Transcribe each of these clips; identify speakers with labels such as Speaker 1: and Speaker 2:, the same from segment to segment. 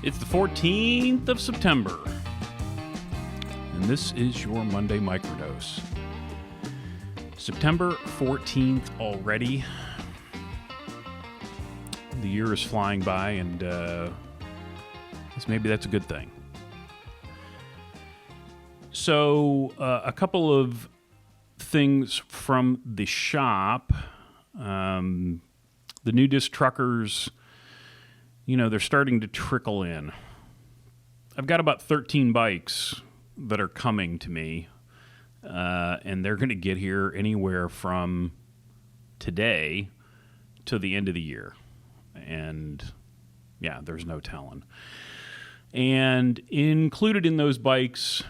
Speaker 1: It's the 14th of September, and this is your Monday Microdose. September 14th already. The year is flying by, and I guess maybe that's a good thing. So, a couple of things from the shop. The new disc truckers, they're starting to trickle in. I've got about 13 bikes that are coming to me, and they're going to get here anywhere from today to the end of the year. And, yeah, there's no telling. And included in those bikes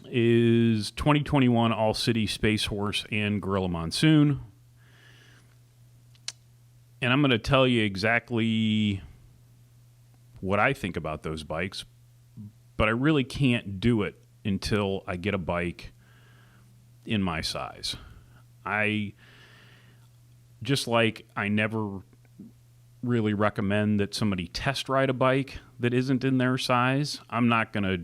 Speaker 1: is 2021 All-City Space Horse and Gorilla Monsoon. And I'm going to tell you exactly what I think about those bikes, but I really can't do it until I get a bike in my size. I never really recommend that somebody test ride a bike that isn't in their size. I'm not going to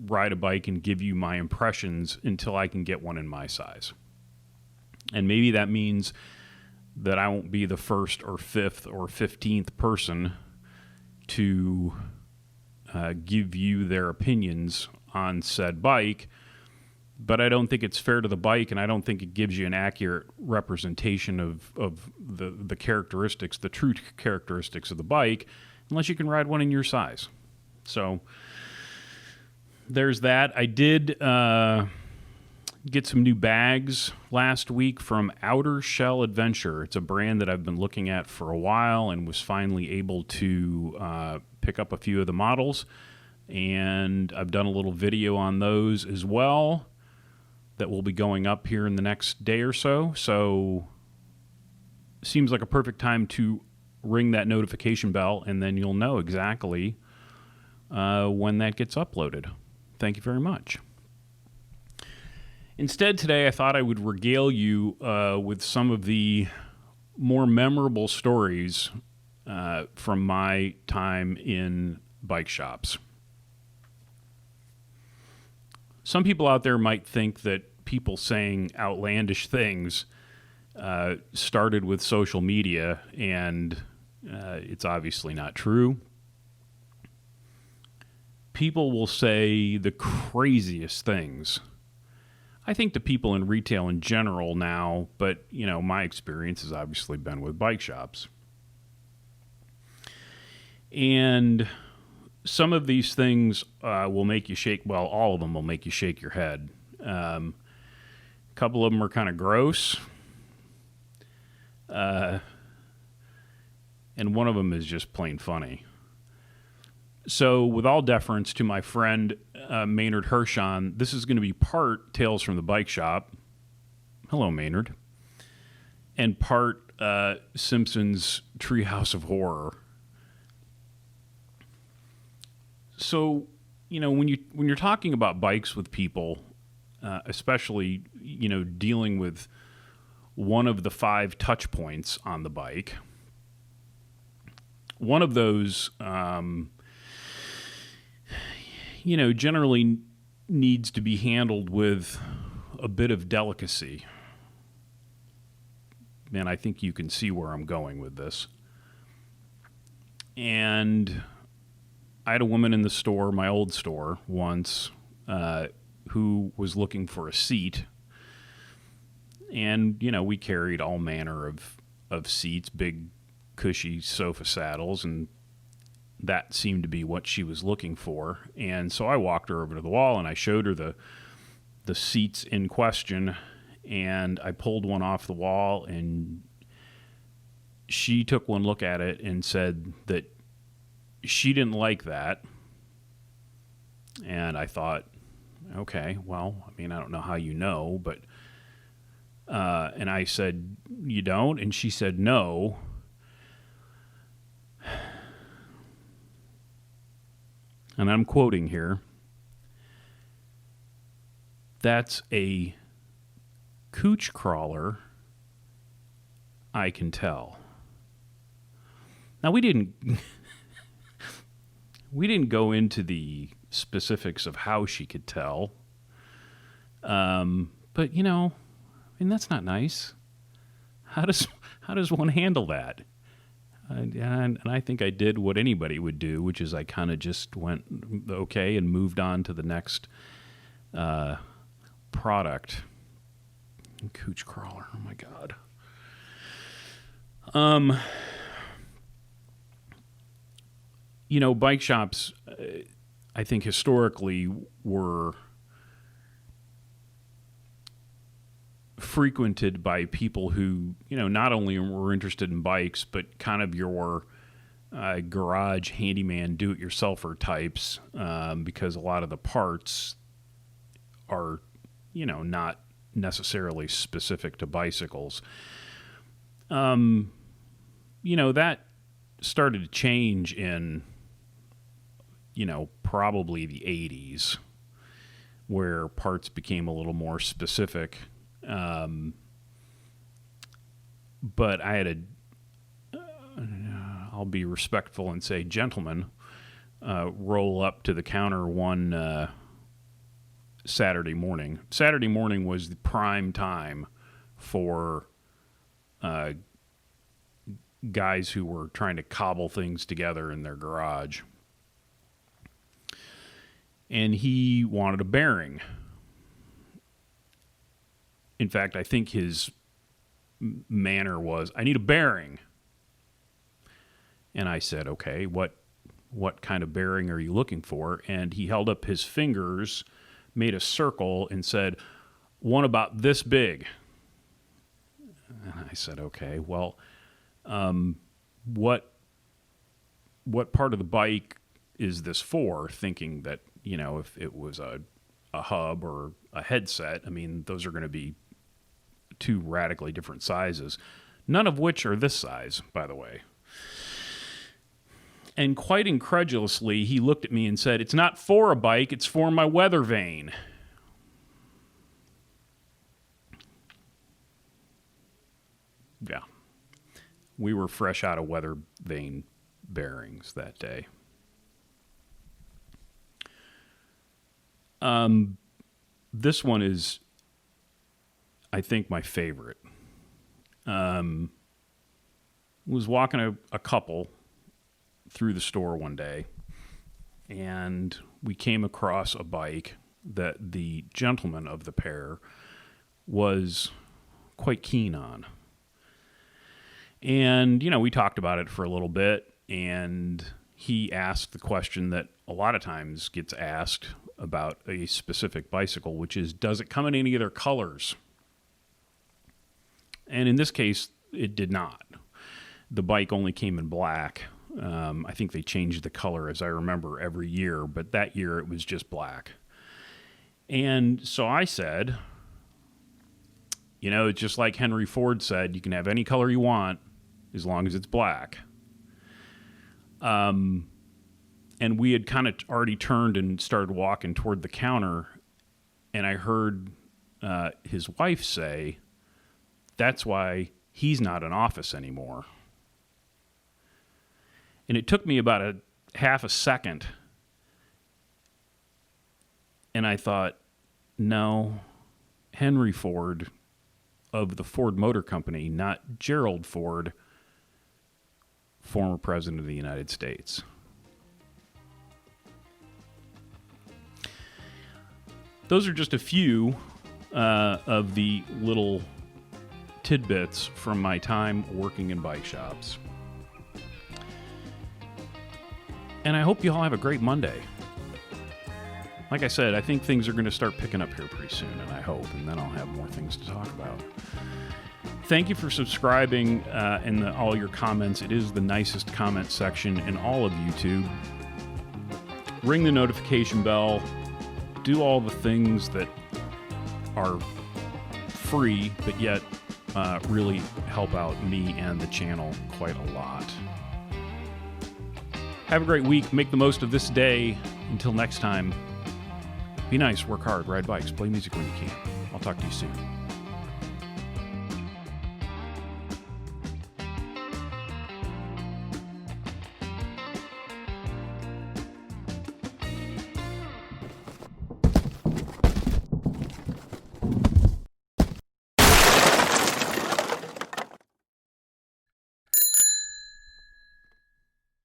Speaker 1: ride a bike and give you my impressions until I can get one in my size. And maybe that means that I won't be the first or fifth or 15th person to give you their opinions on said bike, but I don't think it's fair to the bike, and I don't think it gives you an accurate representation of the characteristics, the true characteristics of the bike, unless you can ride one in your size. So there's that. I did get some new bags last week from Outer Shell Adventure. It's a brand that I've been looking at for a while and was finally able to pick up a few of the models. And I've done a little video on those as well that will be going up here in the next day or so. So seems like a perfect time to ring that notification bell, and then you'll know exactly when that gets uploaded. Thank you very much. Instead, today, I thought I would regale you with some of the more memorable stories from my time in bike shops. Some people out there might think that people saying outlandish things started with social media, and it's obviously not true. People will say the craziest things. I think to people in retail in general now, but, my experience has obviously been with bike shops. And some of these things will make you shake, well, all of them will make you shake your head. A couple of them are kind of gross. And one of them is just plain funny. So, with all deference to my friend Maynard Hershon, this is going to be part Tales from the Bike Shop. Hello, Maynard. And part Simpson's Treehouse of Horror. So, when you're talking about bikes with people, especially, dealing with one of the 5 touch points on the bike, one of those generally needs to be handled with a bit of delicacy. And I think you can see where I'm going with this. And I had a woman in the store, my old store, once, who was looking for a seat. And, we carried all manner of seats, big, cushy sofa saddles, and that seemed to be what she was looking for. And so I walked her over to the wall and I showed her the seats in question, and I pulled one off the wall, and she took one look at it and said that she didn't like that. And I thought, okay, well, I don't know how you know, but and I said, you don't? And she said, no. And I'm quoting here, "That's a cooch crawler, I can tell." Now, we didn't We didn't go into the specifics of how she could tell. But, you know, I mean, that's not nice. How does one handle that? And I think I did what anybody would do, which is I kind of just went okay and moved on to the next product. Cooch crawler. Oh my God. You know, bike shops, I think historically were frequented by people who, you know, not only were interested in bikes, but kind of your garage handyman do-it-yourselfer types, because a lot of the parts are, you know, not necessarily specific to bicycles. You know, that started to change in, you know, probably the 80s, where parts became a little more specific. But I had I'll be respectful and say gentlemen, roll up to the counter one Saturday morning. Saturday morning was the prime time for guys who were trying to cobble things together in their garage. And he wanted a bearing. In fact, I think his manner was, I need a bearing. And I said, okay, what kind of bearing are you looking for? And he held up his fingers, made a circle, and said, one about this big. And I said, okay, well, what part of the bike is this for? Thinking that, you know, if it was a hub or a headset, I mean, those are going to be two radically different sizes, none of which are this size, by the way. And quite incredulously, he looked at me and said, it's not for a bike, it's for my weather vane. Yeah. We were fresh out of weather vane bearings that day. This one is, I think, my favorite. Was walking a couple through the store one day, and we came across a bike that the gentleman of the pair was quite keen on. And, you know, we talked about it for a little bit, and he asked the question that a lot of times gets asked about a specific bicycle, which is, does it come in any other colors? And in this case, it did not. The bike only came in black. I think they changed the color, as I remember, every year, but that year it was just black. And so I said, you know, it's just like Henry Ford said, you can have any color you want as long as it's black. And we had kind of already turned and started walking toward the counter, and I heard his wife say, that's why he's not in office anymore. And it took me about a half a second, and I thought, no, Henry Ford of the Ford Motor Company, not Gerald Ford, former president of the United States. Those are just a few of the little tidbits from my time working in bike shops. And I hope you all have a great Monday. Like I said, I think things are going to start picking up here pretty soon, and I hope, and then I'll have more things to talk about. Thank you for subscribing and all your comments. It is the nicest comment section in all of YouTube. Ring the notification bell. Do all the things that are free, but yet really help out me and the channel quite a lot. Have a great week. Make the most of this day. Until next time, be nice, work hard, ride bikes, play music when you can. I'll talk to you soon.